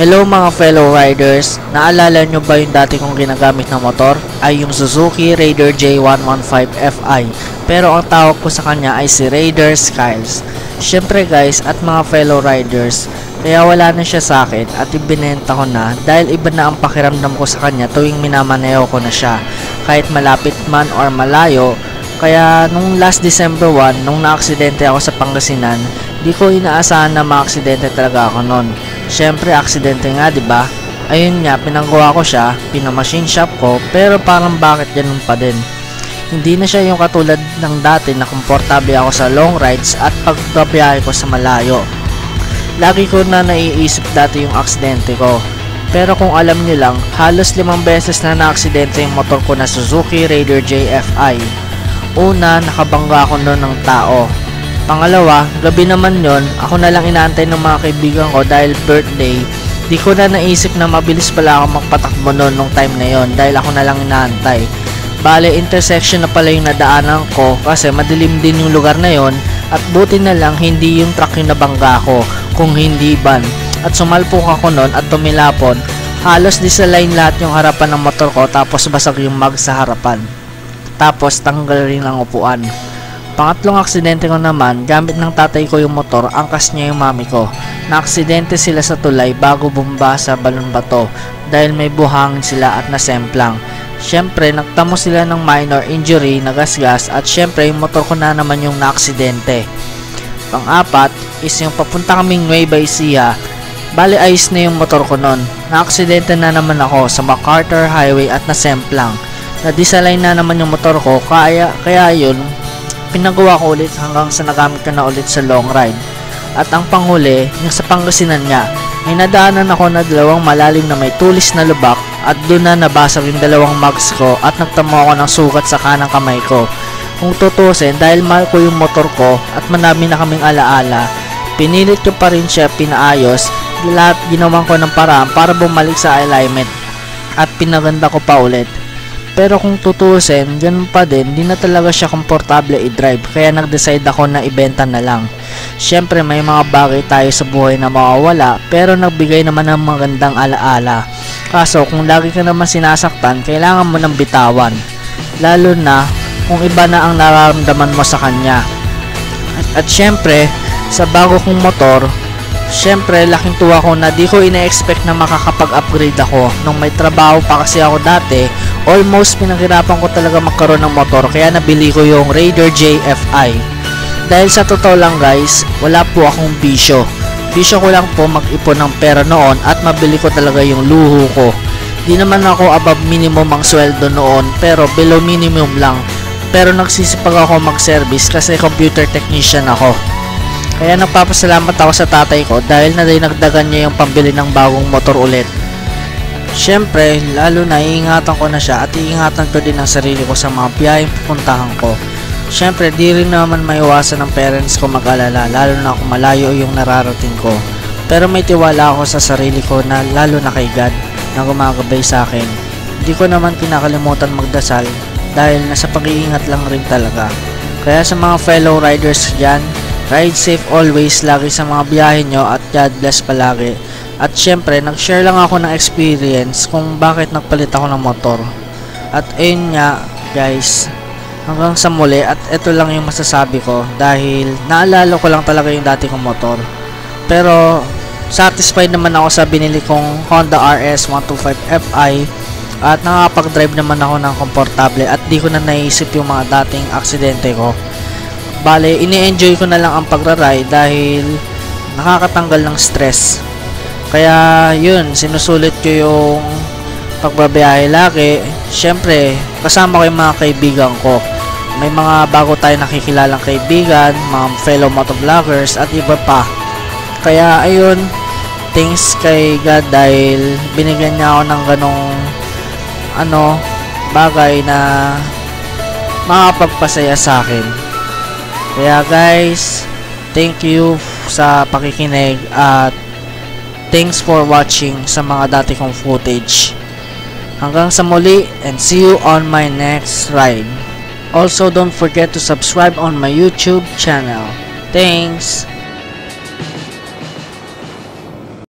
Hello mga fellow riders, naalala nyo ba yung dati kong ginagamit na motor? Ay yung Suzuki Raider J115 Fi, pero ang tawag ko sa kanya ay si Raider Skiles. Syempre guys at mga fellow riders, kaya wala na siya sa akin at ibinenta ko na dahil iba na ang pakiramdam ko sa kanya tuwing minamaneho ko na siya, kahit malapit man or malayo. Kaya nung last December 1, nung naaksidente ako sa Pangasinan, di ko inaasahan na maaksidente talaga ako nun. Syempre aksidente nga, 'di ba? Ayun nga, pinanggawa ko siya, pinamachine shop ko, pero parang bakit ganun pa din. Hindi na siya yung katulad ng dati na komportable ako sa long rides at pagbabiyahe ko sa malayo. Lagi ko na naiisip dati yung aksidente ko. Pero kung alam nyo lang, halos 5 beses na naaksidente yung motor ko na Suzuki Raider JFI. Una, nakabangga ako noon ng tao. Pangalawa, gabi naman yon, ako na lang inaantay ng mga kaibigan ko dahil birthday. Di ko na naisip na mabilis pala ako magpatakbo noon nung time na yon dahil ako na lang inaantay. Bale, intersection na pala yung nadaanan ko kasi madilim din yung lugar na yon at buti na lang hindi yung truck yung nabangga ko, kung hindi van. At sumalpok ako noon at tumilapon. Halos di sa line lahat yung harapan ng motor ko tapos basag yung mag sa harapan. Tapos tanggal rin ang upuan. Pangatlong aksidente ko naman, gamit ng tatay ko yung motor, angkas niya yung mami ko. Naaksidente sila sa tulay bago bumba sa balon bato dahil may buhangin sila at nasemplang. Syempre nagtamo sila ng minor injury, nagasgas at syempre yung motor ko na naman yung naaksidente. Pang-apat is yung papunta kaming Nueva Ecija. Bali ayos na yung motor ko nun. Naaksidente na naman ako sa MacArthur Highway at nasemplang. Na-desalign na naman yung motor ko kaya yun pinagawa ko ulit hanggang sa nagamit ko na ulit sa long ride. At ang panghuli, yung sa Pangasinan nga, may nadaanan ako na dalawang malalim na may tulis na lubak at doon na nabasag yung dalawang mags ko at nagtamo ako ng sugat sa kanang kamay ko. Kung tutusin, dahil mahal ko yung motor ko at manami na kaming alaala, pinilit ko pa rin siya pinaayos, lahat ginawan ko ng paraan para bumalik sa alignment at pinaganda ko pa ulit. Pero kung tutusin, ganun pa din, di na talaga siya komportable i-drive kaya nag-decide ako na ibenta na lang. Syempre may mga bagay tayo sa buhay na mawawala pero nagbigay naman ng magandang alaala. Kaso kung lagi ka naman sinasaktan, kailangan mo ng bitawan. Lalo na kung iba na ang nararamdaman mo sa kanya. At syempre, sa bago kong motor, syempre laking tuwa ko na di ko ina-expect na makakapag-upgrade ako. Nung may trabaho pa kasi ako dati, almost pinaghirapan ko talaga magkaroon ng motor kaya nabili ko yung Raider JFI. Dahil sa totoo lang guys, wala po akong bisyo. Bisyo ko lang po mag-ipon ng pera noon at mabili ko talaga yung luho ko. Di naman ako above minimum ang sweldo noon pero below minimum lang. Pero nagsisipag ako mag-service kasi computer technician ako. Kaya nagpapasalamat ako sa tatay ko dahil nadagdagan niya yung pambili ng bagong motor ulit. Syempre, lalo na iingatan ko na siya at iingatan ko din ang sarili ko sa mga biyaheng pupuntahan ko. Syempre, di rin naman maiwasan ng parents ko mag-alala, lalo na kung malayo yung nararating ko. Pero may tiwala ako sa sarili ko na lalo na kay God na gumagabay sa akin. Hindi ko naman kinakalimutan magdasal dahil nasa pag-iingat lang rin talaga. Kaya sa mga fellow riders dyan, ride safe always lagi sa mga biyahe nyo at God bless palagi. At syempre, nag-share lang ako ng experience kung bakit nagpalit ako ng motor. At ayun nga guys, hanggang sa muli at ito lang yung masasabi ko dahil naalala ko lang talaga yung dati kong motor. Pero satisfied naman ako sa binili kong Honda RS 125 Fi at nakapag-drive naman ako ng komportable at di ko na naisip yung mga dating aksidente ko. Bale, ini-enjoy ko na lang ang pagra-ride dahil nakakatanggal ng stress. Kaya yun, sinusulit ko yung pagbabiyahe lagi. Syempre, kasama ko yung mga kaibigan ko. May mga bago tayo nakikilalang kaibigan, mga fellow motovloggers at iba pa. Kaya ayun, thanks kay God dahil binigyan niya ako ng ganong bagay na makapagpasaya sa akin. Kaya guys, thank you sa pakikinig at thanks for watching sa mga dati kong footage. Hanggang sa muli and see you on my next ride. Also don't forget to subscribe on my YouTube channel. Thanks!